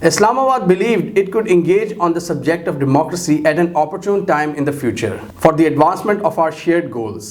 Islamabad believed it could engage on the subject of democracy at an opportune time in the future for the advancement of our shared goals।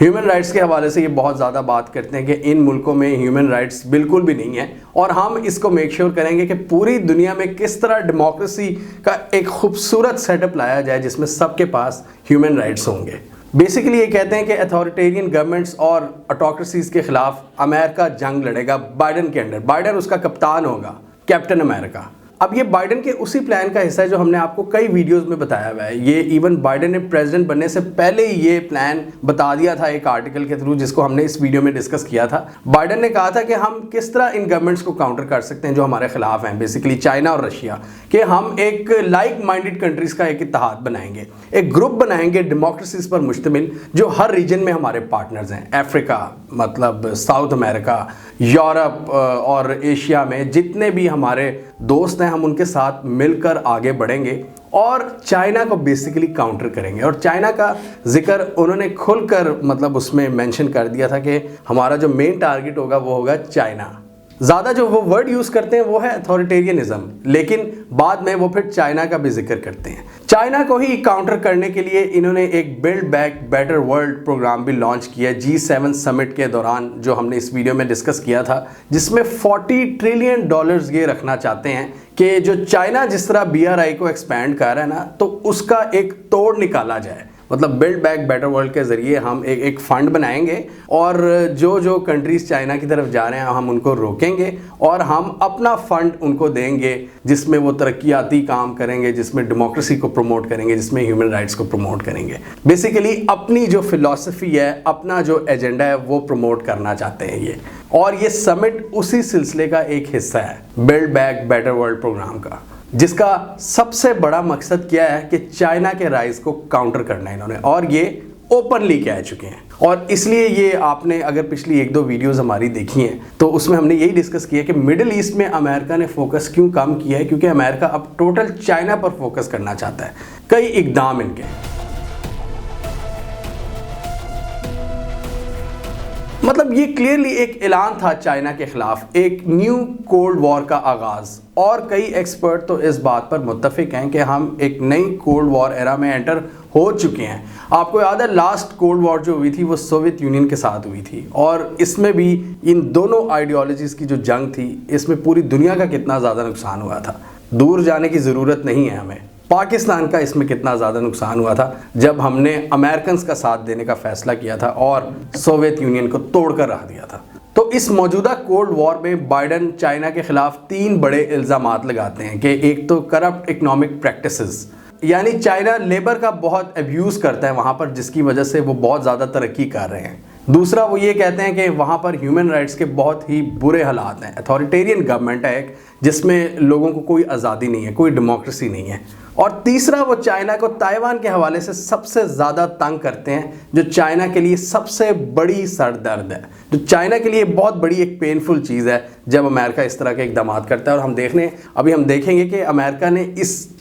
Human rights کے حوالے سے یہ بہت زیادہ بات کرتے ہیں کہ ان ملکوں میں ہیومن رائٹس بالکل بھی نہیں ہیں، اور ہم اس کو میک شیور کریں گے کہ پوری دنیا میں کس طرح ڈیموکریسی کا ایک خوبصورت سیٹ اپ لایا جائے جس میں سب کے پاس ہیومن رائٹس ہوں گے۔ بیسیکلی یہ کہتے ہیں کہ اتھارٹیرین گورنمنٹس اور آٹوکریسیز کے خلاف امریکہ جنگ لڑے گا بائیڈن کے انڈر، بائیڈن اس کا کپتان ہوگا، کیپٹن امریکہ۔ اب یہ بائیڈن کے اسی پلان کا حصہ ہے جو ہم نے آپ کو کئی ویڈیوز میں بتایا ہوا ہے۔ یہ ایون بائیڈن نے پریزیڈنٹ بننے سے پہلے ہی یہ پلان بتا دیا تھا ایک آرٹیکل کے تھرو، جس کو ہم نے اس ویڈیو میں ڈسکس کیا تھا۔ بائیڈن نے کہا تھا کہ ہم کس طرح ان گورنمنٹس کو کاؤنٹر کر سکتے ہیں جو ہمارے خلاف ہیں، بیسیکلی چائنا اور رشیا، کہ ہم ایک لائک مائنڈڈ کنٹریز کا ایک اتحاد بنائیں گے، ایک گروپ بنائیں گے ڈیموکریسیز پر مشتمل جو ہر ریجن میں ہمارے پارٹنرز ہیں، افریقہ مطلب ساؤتھ امریکہ، یورپ اور ایشیا میں جتنے بھی ہمارے دوست ہیں، ہم ان کے ساتھ مل کر آگے بڑھیں گے اور چائنا کو بیسیکلی کاؤنٹر کریں گے۔ اور چائنا کا ذکر انہوں نے کھل کر مطلب اس میں مینشن کر دیا تھا کہ ہمارا جو مین ٹارگٹ ہوگا وہ ہوگا چائنا۔ زیادہ جو وہ ورڈ یوز کرتے ہیں وہ ہے اتھارٹیرینزم، لیکن بعد میں وہ پھر چائنا کا بھی ذکر کرتے ہیں۔ چائنا کو ہی کاؤنٹر کرنے کے لیے انہوں نے ایک build back better world program بھی لانچ کیا G7 سمٹ کے دوران، جو ہم نے اس ویڈیو میں ڈسکس کیا تھا، جس میں $40 ٹریلین یہ رکھنا چاہتے ہیں کہ جو چائنا جس طرح BRI کو ایکسپینڈ کر رہا ہے نا، تو اس کا ایک توڑ نکالا جائے۔ مطلب بلڈ بیک بیٹر ورلڈ کے ذریعے ہم ایک فنڈ بنائیں گے اور جو کنٹریز چائنا کی طرف جا رہے ہیں ہم ان کو روکیں گے اور ہم اپنا فنڈ ان کو دیں گے جس میں وہ ترقیاتی کام کریں گے، جس میں ڈیموکریسی کو پروموٹ کریں گے، جس میں ہیومن رائٹس کو پروموٹ کریں گے۔ بیسیکلی اپنی جو فلسفی ہے، اپنا جو ایجنڈا ہے وہ پروموٹ کرنا چاہتے ہیں یہ، اور یہ سمٹ اسی سلسلے کا ایک حصہ ہے، build back better world program کا، جس کا سب سے بڑا مقصد کیا ہے کہ چائنا کے رائز کو کاؤنٹر کرنا ہے انہوں نے، اور یہ اوپنلی کہہ چکے ہیں۔ اور اس لیے یہ آپ نے اگر پچھلی 1-2 ویڈیوز ہماری دیکھی ہیں تو اس میں ہم نے یہی ڈسکس کیا کہ مڈل ایسٹ میں امریکہ نے فوکس کیوں کم کیا ہے، کیونکہ امریکہ اب ٹوٹل چائنا پر فوکس کرنا چاہتا ہے۔ کئی اقدام ان کے، مطلب یہ کلیئرلی ایک اعلان تھا چائنا کے خلاف، ایک نیو کولڈ وار کا آغاز، اور کئی ایکسپرٹ تو اس بات پر متفق ہیں کہ ہم ایک نئی کولڈ وار ایرا میں انٹر ہو چکے ہیں۔ آپ کو یاد ہے لاسٹ کولڈ وار جو ہوئی تھی وہ سوویت یونین کے ساتھ ہوئی تھی، اور اس میں بھی ان دونوں آئیڈیالوجیز کی جو جنگ تھی، اس میں پوری دنیا کا کتنا زیادہ نقصان ہوا تھا۔ دور جانے کی ضرورت نہیں ہے ہمیں، پاکستان کا اس میں کتنا زیادہ نقصان ہوا تھا جب ہم نے امریکنز کا ساتھ دینے کا فیصلہ کیا تھا اور سوویت یونین کو توڑ کر رکھ دیا تھا۔ تو اس موجودہ کولڈ وار میں بائیڈن چائنا کے خلاف 3 بڑے الزامات لگاتے ہیں کہ ایک تو کرپٹ اکنامک پریکٹسز، یعنی چائنا لیبر کا بہت ایبیوز کرتا ہے وہاں پر، جس کی وجہ سے وہ بہت زیادہ ترقی کر رہے ہیں۔ دوسرا وہ یہ کہتے ہیں کہ وہاں پر ہیومن رائٹس کے بہت ہی برے حالات ہیں، اتھارٹیرین گورنمنٹ ہے ایک جس میں لوگوں کو کوئی آزادی نہیں ہے، کوئی ڈیموکریسی نہیں ہے۔ اور تیسرا وہ چائنا کو تائیوان کے حوالے سے سب سے زیادہ تنگ کرتے ہیں، جو چائنا کے لیے سب سے بڑی سر درد ہے، جو چائنا کے لیے بہت بڑی ایک پینفل چیز ہے جب امریکہ اس طرح کے اقدامات کرتا ہے۔ اور ہم دیکھیں گے کہ امریکہ نے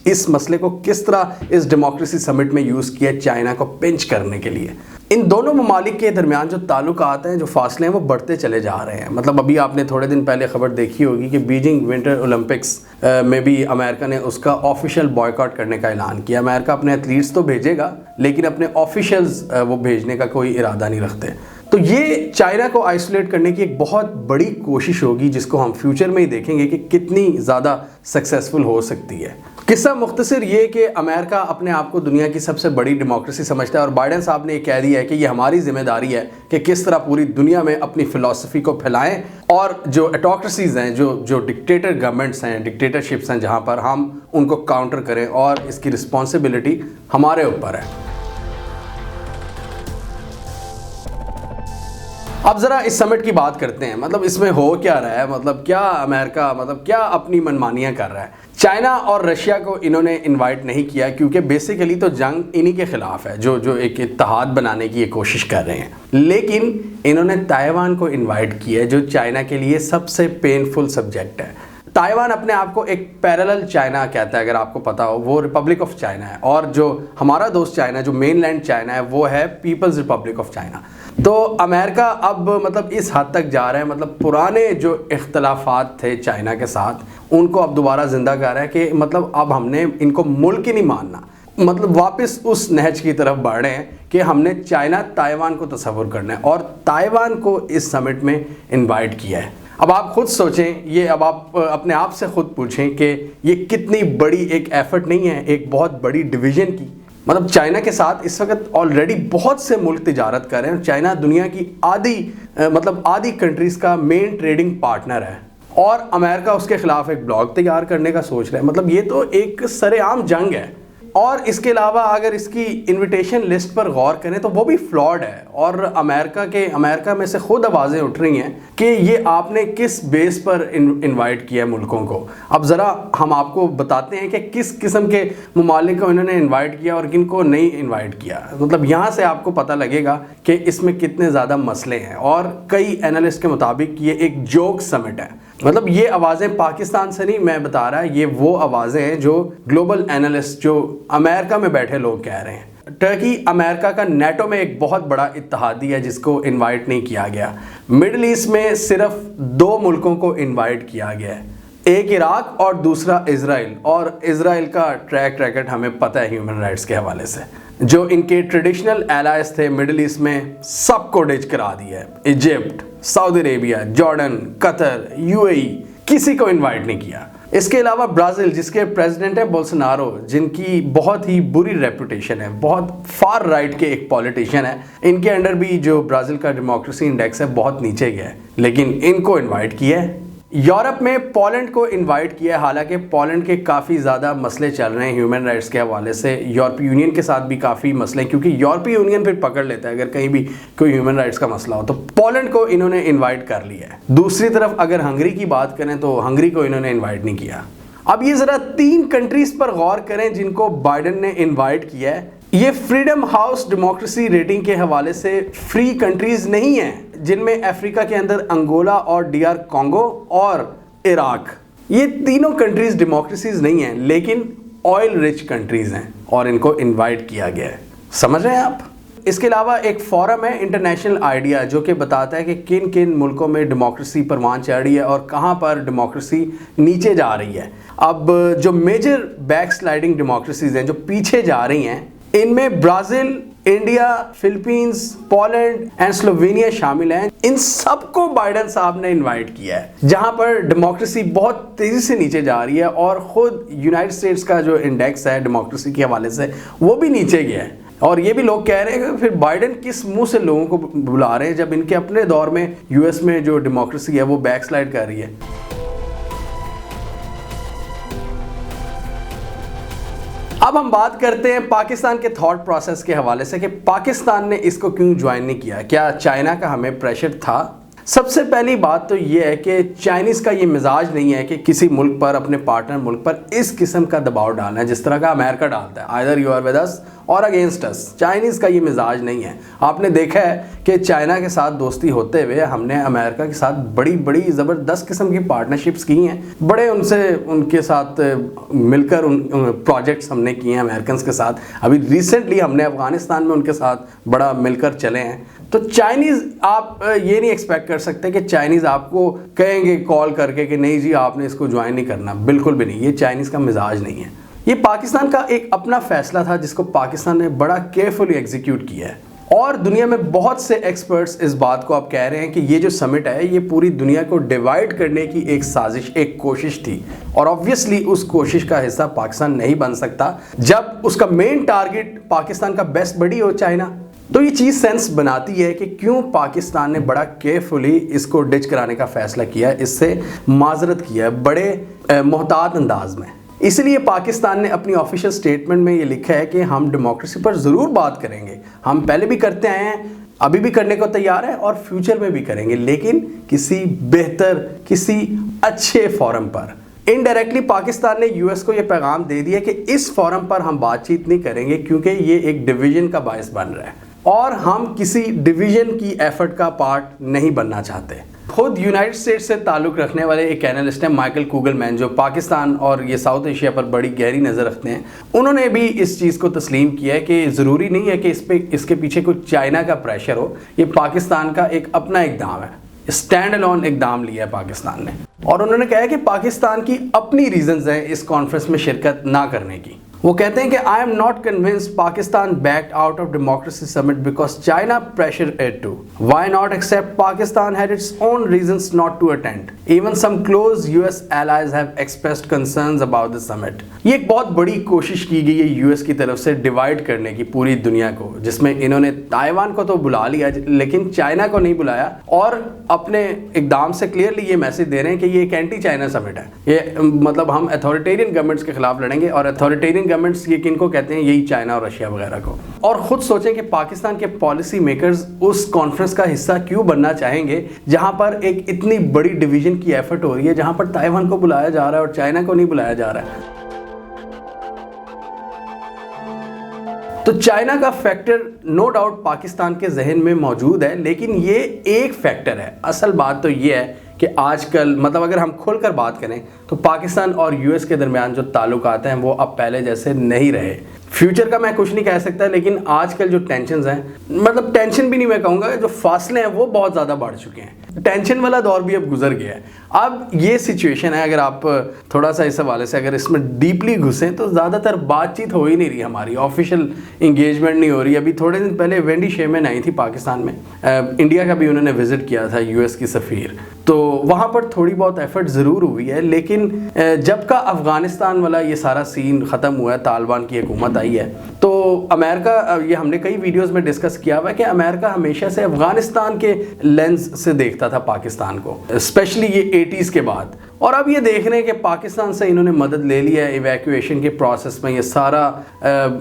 اس مسئلے کو کس طرح اس ڈیموکریسی سمٹ میں یوز کیا چائنا کو پنچ کرنے کے لیے۔ ان دونوں ممالک کے درمیان جو تعلقات ہیں، جو فاصلے ہیں، وہ بڑھتے چلے جا رہے ہیں۔ مطلب ابھی آپ نے تھوڑے دن پہلے خبر دیکھی ہوگی کہ بیجنگ ونٹر اولمپکس میں بھی امریکہ نے اس کا آفیشیل بائیکاٹ کرنے کا اعلان کیا۔ امریکہ اپنے ایتھلیٹس تو بھیجے گا لیکن اپنے آفیشیلز وہ بھیجنے کا کوئی ارادہ نہیں رکھتے۔ تو یہ چائنا کو آئسولیٹ کرنے کی ایک بہت بڑی کوشش ہوگی جس کو ہم فیوچر میں ہی دیکھیں گے کہ کتنی زیادہ سکسیسفل ہو سکتی ہے۔ قصہ مختصر یہ کہ امریکہ اپنے آپ کو دنیا کی سب سے بڑی ڈیموکریسی سمجھتا ہے، اور بائیڈن صاحب نے یہ کہہ دیا ہے کہ یہ ہماری ذمہ داری ہے کہ کس طرح پوری دنیا میں اپنی فلسفی کو پھیلائیں، اور جو ایٹوکریسیز ہیں، جو ڈکٹیٹر گورنمنٹس ہیں، ڈکٹیٹرشپس ہیں، جہاں پر ہم ان کو کاؤنٹر کریں، اور اس کی رسپانسبلٹی ہمارے اوپر ہے۔ اب ذرا اس سمٹ کی بات کرتے ہیں، مطلب اس میں ہو کیا رہا ہے، مطلب کیا امریکہ کیا اپنی منمانیاں کر رہا ہے۔ چائنا اور رشیا کو انہوں نے انوائٹ نہیں کیا کیونکہ بیسیکلی تو جنگ انہی کے خلاف ہے، جو ایک اتحاد بنانے کی یہ کوشش کر رہے ہیں، لیکن انہوں نے تائیوان کو انوائٹ کیا ہے جو چائنا کے لیے سب سے پینفل سبجیکٹ ہے۔ تائیوان اپنے آپ کو ایک پیرلل چائنا کہتا ہے، اگر آپ کو پتا ہو، وہ ریپبلک آف چائنا ہے، اور جو ہمارا دوست چائنا جو مین لینڈ چائنا ہے وہ ہے پیپلز ریپبلک آف چائنا۔ تو امریکہ اب اس حد تک جا رہا ہے، پرانے جو اختلافات تھے چائنا کے ساتھ ان کو اب دوبارہ زندہ کر رہا ہے کہ اب ہم نے ان کو ملک ہی نہیں ماننا، مطلب واپس اس نہج کی طرف بڑھ رہے ہیں کہ ہم نے چائنا تائیوان کو تصور کرنا ہے اور تائیوان کو اس سمٹ میں انوائٹ کیا ہے۔ اب آپ خود سوچیں، یہ اب آپ اپنے آپ سے خود پوچھیں کہ یہ کتنی بڑی ایک ایفرٹ نہیں ہے ایک بہت بڑی ڈویژن کی۔ مطلب چائنا کے ساتھ اس وقت آلریڈی بہت سے ملک تجارت کر رہے ہیں، چائنا دنیا کی آدھی کنٹریز کا مین ٹریڈنگ پارٹنر ہے، اور امریکہ اس کے خلاف ایک بلاک تیار کرنے کا سوچ رہا ہے۔ مطلب یہ تو ایک سر عام جنگ ہے۔ اور اس کے علاوہ اگر اس کی انویٹیشن لسٹ پر غور کریں تو وہ بھی فلاڈ ہے، اور امریکہ میں سے خود آوازیں اٹھ رہی ہیں کہ یہ آپ نے کس بیس پر انوائٹ کیا ہے ملکوں کو۔ اب ذرا ہم آپ کو بتاتے ہیں کہ کس قسم کے ممالک کو انہوں نے انوائٹ کیا اور کن کو نہیں انوائٹ کیا۔ مطلب یہاں سے آپ کو پتہ لگے گا کہ اس میں کتنے زیادہ مسئلے ہیں، اور کئی اینالسٹ کے مطابق یہ ایک جوک سمٹ ہے۔ مطلب یہ آوازیں پاکستان سے نہیں میں بتا رہا، یہ وہ آوازیں ہیں جو گلوبل اینالسٹ جو امریکہ میں بیٹھے لوگ کہہ رہے ہیں۔ ٹرکی امریکہ کا نیٹو میں ایک بہت بڑا اتحادی ہے جس کو انوائٹ نہیں کیا گیا۔ مڈل ایسٹ میں صرف 2 ملکوں کو انوائٹ کیا گیا ہے، ایک عراق اور دوسرا اسرائیل، اور اسرائیل کا ٹریک ریکارڈ ہمیں پتہ ہے ہیومن رائٹس کے حوالے سے۔ جو ان کے ٹریڈیشنل ایلائز تھے مڈل ایسٹ میں سب کو ڈچ کرا دیا ہے، ایجپٹ، سعودی عربیہ، جارڈن، قطر، UAE، کسی کو انوائٹ نہیں کیا۔ اس کے علاوہ برازیل جس کے پریزیڈنٹ ہے بولسونارو، جن کی بہت ہی بری ریپوٹیشن ہے، بہت فار رائٹ کے ایک پولیٹیشین ہے، ان کے انڈر بھی جو برازیل کا ڈیموکریسی انڈیکس ہے بہت نیچے گیا ہے، لیکن ان کو انوائٹ کیا ہے۔ یورپ میں پولینڈ کو انوائٹ کیا ہے، حالانکہ پولینڈ کے کافی زیادہ مسئلے چل رہے ہیں ہیومن رائٹس کے حوالے سے، یورپی یونین کے ساتھ بھی کافی مسئلے ہیں، کیونکہ یورپی یونین پھر پکڑ لیتا ہے اگر کہیں بھی کوئی ہیومن رائٹس کا مسئلہ ہو، تو پولینڈ کو انہوں نے انوائٹ کر لیا ہے۔ دوسری طرف اگر ہنگری کی بات کریں تو ہنگری کو انہوں نے انوائٹ نہیں کیا۔ اب یہ ذرا 3 کنٹریز پر غور کریں جن کو بائیڈن نے انوائٹ کیا ہے۔ یہ فریڈم ہاؤس ڈیموکریسی ریٹنگ کے حوالے سے فری کنٹریز نہیں ہیں، جن میں افریقہ کے اندر انگولا اور DR کانگو اور عراق، یہ تینوں کنٹریز ڈیموکریسیز نہیں ہیں لیکن آئل رچ کنٹریز ہیں، اور ان کو انوائٹ کیا گیا ہے۔ سمجھ رہے ہیں آپ؟ اس کے علاوہ ایک فورم ہے انٹرنیشنل آئیڈیا جو کہ بتاتا ہے کہ کن کن ملکوں میں ڈیموکریسی پروان چڑھ رہی ہے اور کہاں پر ڈیموکریسی نیچے جا رہی ہے۔ اب جو میجر بیک سلائڈنگ ڈیموکریسیز ہیں جو پیچھے جا رہی ہیں، ان میں Brazil, India, Philippines, Poland and Slovenia شامل ہیں۔ ان سب کو بائیڈن صاحب نے انوائٹ کیا ہے، جہاں پر ڈیموکریسی بہت تیزی سے نیچے جا رہی ہے، اور خود یونائٹڈ اسٹیٹس کا جو انڈیکس ہے ڈیموکریسی کے حوالے سے وہ بھی نیچے گیا ہے۔ اور یہ بھی لوگ کہہ رہے ہیں کہ پھر بائیڈن کس منہ سے لوگوں کو بلا رہے ہیں جب ان کے اپنے دور میں US میں جو ڈیموکریسی ہے وہ بیک سلائڈ کر رہی ہے۔ اب ہم بات کرتے ہیں پاکستان کے تھاٹ پروسیس کے حوالے سے کہ پاکستان نے اس کو کیوں جوائن نہیں کیا، کیا چائنا کا ہمیں پریشر تھا؟ سب سے پہلی بات تو یہ ہے کہ چائنیز کا یہ مزاج نہیں ہے کہ کسی ملک پر، اپنے پارٹنر ملک پر اس قسم کا دباؤ ڈالنا ہے جس طرح کا امریکہ ڈالتا ہے، either you are with us اور اگینسٹ us۔ چائنیز کا یہ مزاج نہیں ہے۔ آپ نے دیکھا ہے کہ چائنا کے ساتھ دوستی ہوتے ہوئے ہم نے امریکہ کے ساتھ بڑی زبردست قسم کی پارٹنرشپس کی ہیں، بڑے ان کے ساتھ مل کر پروجیکٹس ہم نے کیے ہیں امریکنز کے ساتھ۔ ابھی ریسنٹلی ہم نے افغانستان میں ان کے ساتھ بڑا مل کر چلے ہیں۔ تو چائنیز آپ یہ نہیں ایکسپیکٹ کر سکتے کہ چائنیز آپ کو کہیں گے کال کر کے کہ نہیں جی آپ نے اس کو جوائن نہیں کرنا، بالکل بھی نہیں، یہ چائنیز کا مزاج نہیں ہے۔ یہ پاکستان کا ایک اپنا فیصلہ تھا جس کو پاکستان نے بڑا کیئرفلی ایگزیکیوٹ کیا ہے، اور دنیا میں بہت سے ایکسپرٹس اس بات کو اب کہہ رہے ہیں کہ یہ جو سمٹ ہے یہ پوری دنیا کو ڈیوائیڈ کرنے کی ایک سازش، ایک کوشش تھی، اور آبویسلی اس کوشش کا حصہ پاکستان نہیں بن سکتا جب اس کا مین ٹارگٹ پاکستان کا بیسٹ بڈی ہو چائنا۔ تو یہ چیز سینس بناتی ہے کہ کیوں پاکستان نے بڑا کیئرفلی اس کو ڈچ کرانے کا فیصلہ کیا ہے، اس سے معذرت کیا ہے بڑے محتاط انداز میں۔ اس لیے پاکستان نے اپنی آفیشیل سٹیٹمنٹ میں یہ لکھا ہے کہ ہم ڈیموکریسی پر ضرور بات کریں گے، ہم پہلے بھی کرتے آئے ہیں، ابھی بھی کرنے کو تیار ہے اور فیوچر میں بھی کریں گے، لیکن کسی بہتر، کسی اچھے فورم پر۔ انڈائریکٹلی پاکستان نے US کو یہ پیغام دے دیا کہ اس فورم پر ہم بات چیت نہیں کریں گے کیونکہ یہ ایک ڈویژن کا باعث بن رہا ہے، اور ہم کسی ڈویژن کی ایفرٹ کا پارٹ نہیں بننا چاہتے۔ خود یونائٹڈ اسٹیٹس سے تعلق رکھنے والے ایک اینالسٹ ہیں مائیکل کوگل مین، جو پاکستان اور یہ ساؤتھ ایشیا پر بڑی گہری نظر رکھتے ہیں، انہوں نے بھی اس چیز کو تسلیم کیا ہے کہ ضروری نہیں ہے کہ اس کے پیچھے کوئی چائنا کا پریشر ہو، یہ پاکستان کا ایک اپنا اقدام ہے، اسٹینڈ الون اقدام لیا ہے پاکستان نے۔ اور انہوں نے کہا کہ پاکستان کی اپنی ریزنز ہیں اس کانفرنس میں شرکت نہ کرنے کی۔ وہ کہتے ہیں کہ I am not convinced Pakistan backed out of democracy summit because China pressured it to. Why not accept Pakistan had its own reasons not to attend? Even some close US allies have expressed concerns about the summit. یہ ایک بہت بڑی کوشش کی گئی ہے US کی طرف سے ڈیوائڈ کرنے کی پوری دنیا کو، جس میں انہوں نے تائیوان کو تو بلا لیا لیکن چائنا کو نہیں بلایا، اور اپنے اقدام سے کلیئرلی یہ میسج دے رہے ہیں کہ یہ ایک اینٹی چائنا سمٹ ہے. یہ مطلب ہم اتھارٹیرین گورنمنٹس کے خلاف لڑیں گے، اور اتھارٹیرین گورنمنٹس یہ کن کو کہتے ہیں؟ یہی چائنا اور رشیا وغیرہ کو. اور خود سوچیں کہ پاکستان کے پالیسی میکرز اس کانفرنس کا حصہ کیوں بننا چاہیں گے جہاں پر ایک اتنی بڑی ڈویژن کی ایفرٹ ہو رہی ہے، جہاں پر تائیوان کو بلایا جا رہا ہے اور چائنا کو نہیں بلایا جا رہا ہے. تو چائنا کا فیکٹر نو ڈاؤٹ پاکستان کے ذہن میں موجود ہے، لیکن یہ ایک فیکٹر ہے. اصل بات تو یہ ہے کہ آج کل مطلب اگر ہم کھل کر بات کریں تو پاکستان اور US کے درمیان جو تعلقات ہیں وہ اب پہلے جیسے نہیں رہے. فیوچر کا میں کچھ نہیں کہہ سکتا، لیکن آج کل جو ٹینشنز ہیں، مطلب ٹینشن بھی نہیں میں کہوں گا، جو فاصلے ہیں وہ بہت زیادہ بڑھ چکے ہیں. ٹینشن والا دور بھی اب گزر گیا ہے. اب یہ سچویشن ہے، اگر آپ تھوڑا سا اس حوالے سے اگر اس میں ڈیپلی گھسیں تو زیادہ تر بات چیت ہو ہی نہیں رہی، ہماری آفیشیل انگیجمنٹ نہیں ہو رہی. ابھی تھوڑے دن پہلے وینڈی شیمن آئی تھی پاکستان میں، انڈیا کا بھی انہوں نے وزٹ کیا تھا، US کی سفیر. تو وہاں پر تھوڑی بہت ایفرٹ ضرور ہوئی ہے، لیکن جب کا افغانستان والا یہ سارا سین ختم ہوا ہے، طالبان کی حکومت آئی ہے، تو امریکہ، یہ ہم نے کئی ویڈیوز میں ڈسکس کیا ہوا ہے کہ امریکہ ہمیشہ سے افغانستان کے لینز سے دیکھتا تھا پاکستان کو، اسپیشلی یہ 80s کے بعد. اور اب یہ دیکھ رہے ہیں کہ پاکستان سے انہوں نے مدد لے لی ہے ایویکویشن کے پروسیس میں. یہ سارا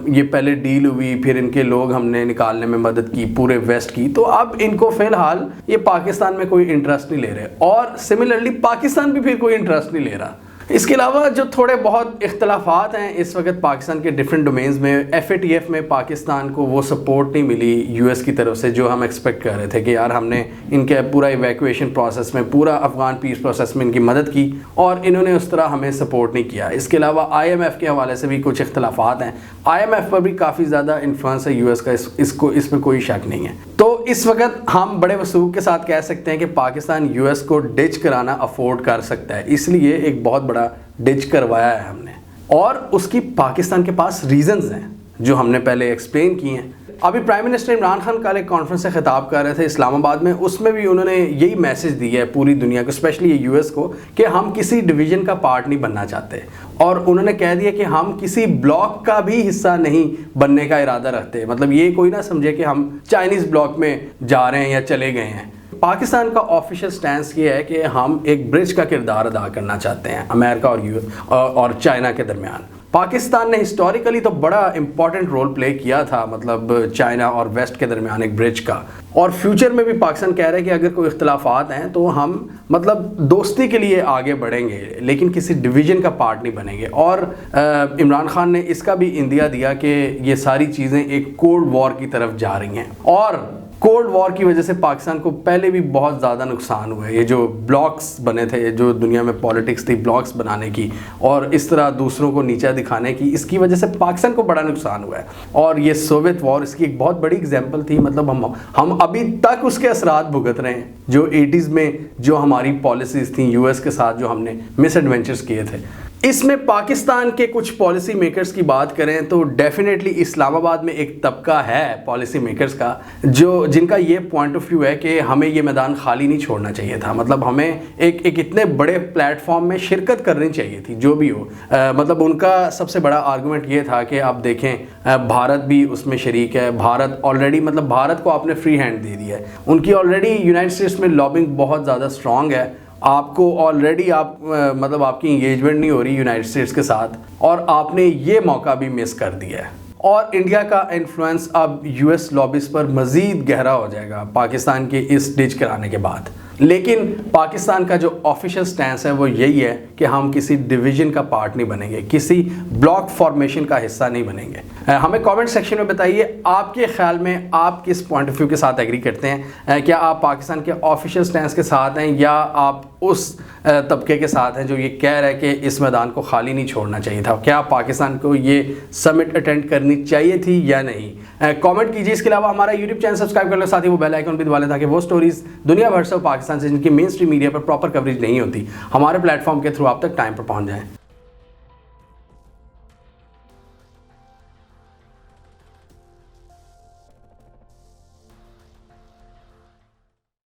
یہ پہلے ڈیل ہوئی، پھر ان کے لوگ ہم نے نکالنے میں مدد کی پورے ویسٹ کی. تو اب ان کو فی الحال یہ پاکستان میں کوئی انٹرسٹ نہیں لے رہے، اور سملرلی پاکستان بھی پھر کوئی انٹرسٹ نہیں لے رہا. اس کے علاوہ جو تھوڑے بہت اختلافات ہیں اس وقت پاکستان کے ڈفرینٹ ڈومینز میں، FATF میں پاکستان کو وہ سپورٹ نہیں ملی US کی طرف سے جو ہم ایکسپیکٹ کر رہے تھے کہ یار ہم نے ان کے پورا ایویکویشن پروسیس میں، پورا افغان پیس پروسیس میں ان کی مدد کی، اور انہوں نے اس طرح ہمیں سپورٹ نہیں کیا. اس کے علاوہ IMF کے حوالے سے بھی کچھ اختلافات ہیں. IMF پر بھی کافی زیادہ انفلوئنس ہے US کا، اس میں کوئی شک نہیں ہے. تو اس وقت ہم بڑے وثوق کے ساتھ کہہ سکتے ہیں کہ پاکستان US کو ڈچ کرانا افورڈ کر سکتا ہے، اس لیے ایک بہت بڑا ڈچ کروایا ہے ہم نے، اور اس کی پاکستان کے پاس ریزنز ہیں جو ہم نے پہلے ایکسپلین کی ہیں. ابھی پرائم منسٹر عمران خان کل ایک کانفرنس سے خطاب کر رہے تھے اسلام آباد میں، اس میں بھی انہوں نے یہی میسج دیا ہے پوری دنیا کو، اسپیشلی US کو، کہ ہم کسی ڈویژن کا پارٹ نہیں بننا چاہتے. اور انہوں نے کہہ دیا کہ ہم کسی بلاک کا بھی حصہ نہیں بننے کا ارادہ رکھتے. مطلب یہ کوئی نہ سمجھے کہ ہم چائنیز بلاک میں جا رہے ہیں یا چلے گئے ہیں. پاکستان کا آفیشیل سٹینس یہ ہے کہ ہم ایک برج کا کردار ادا کرنا چاہتے ہیں امریکہ اور چائنا کے درمیان. پاکستان نے ہسٹوریکلی تو بڑا امپورٹنٹ رول پلے کیا تھا، مطلب چائنا اور ویسٹ کے درمیان ایک برج کا، اور فیوچر میں بھی پاکستان کہہ رہا ہے کہ اگر کوئی اختلافات ہیں تو ہم مطلب دوستی کے لیے آگے بڑھیں گے، لیکن کسی ڈویژن کا پارٹ نہیں بنیں گے. اور عمران خان نے اس کا بھی اندیا دیا کہ یہ ساری چیزیں ایک کولڈ وار کی طرف جا رہی ہیں، اور کولڈ وار کی وجہ سے پاکستان کو پہلے بھی بہت زیادہ نقصان ہوا ہے. یہ جو بلاکس بنے تھے، جو دنیا میں پالیٹکس تھی بلاکس بنانے کی اور اس طرح دوسروں کو نیچا دکھانے کی، اس کی وجہ سے پاکستان کو بڑا نقصان ہوا ہے. اور یہ سوویت وار اس کی ایک بہت بڑی اگزامپل تھی. مطلب ہم ابھی تک اس کے اثرات بھگت رہے ہیں، جو 80s میں جو ہماری پالیسیز تھیں US کے ساتھ، جو ہم نے مس ایڈونچرز کیے تھے. اس میں پاکستان کے کچھ پالیسی میکرز کی بات کریں تو ڈیفینیٹلی اسلام آباد میں ایک طبقہ ہے پالیسی میکرز کا جن کا یہ پوائنٹ آف ویو ہے کہ ہمیں یہ میدان خالی نہیں چھوڑنا چاہیے تھا. مطلب ہمیں ایک اتنے بڑے پلیٹ فارم میں شرکت کرنی چاہیے تھی جو بھی ہو. مطلب ان کا سب سے بڑا آرگومنٹ یہ تھا کہ آپ دیکھیں بھارت بھی اس میں شریک ہے. بھارت آلریڈی، مطلب بھارت کو آپ نے فری ہینڈ دے دیا ہے. ان کی آلریڈی یونائٹڈ اسٹیٹس میں لابنگ بہت زیادہ اسٹرانگ ہے. آپ کو آلریڈی مطلب آپ کی انگیجمنٹ نہیں ہو رہی یونائٹڈ اسٹیٹس کے ساتھ، اور آپ نے یہ موقع بھی مس کر دیا ہے. اور انڈیا کا انفلوئنس اب US لابیز پر مزید گہرا ہو جائے گا پاکستان کے اس ڈچ کرانے کے بعد. لیکن پاکستان کا جو آفیشیل سٹینس ہے وہ یہی ہے کہ ہم کسی ڈویژن کا پارٹ نہیں بنیں گے، کسی بلاک فارمیشن کا حصہ نہیں بنیں گے. ہمیں کامنٹ سیکشن میں بتائیے آپ کے خیال میں آپ کس پوائنٹ آف ویو کے ساتھ ایگری کرتے ہیں. کیا آپ پاکستان کے آفیشیل سٹینس کے ساتھ ہیں، یا آپ اس طبقے کے ساتھ ہیں جو یہ کہہ رہا ہے کہ اس میدان کو خالی نہیں چھوڑنا چاہیے تھا؟ کیا پاکستان کو یہ سمٹ اٹینڈ کرنی چاہیے تھی یا نہیں؟ کامنٹ کیجیے. اس کے علاوہ ہمارا یوٹیوب چینل سبسکرائب کر لو، ساتھ ہی وہ بیل آئیکن بھی دبا لیں تاکہ وہ سٹوریز دنیا بھر سے پاکستان سے جن کی مین اسٹریم میڈیا پر پراپر کوریج نہیں ہوتی ہمارے پلیٹ فارم کے تھرو آپ تک ٹائم پر پہنچ جائیں.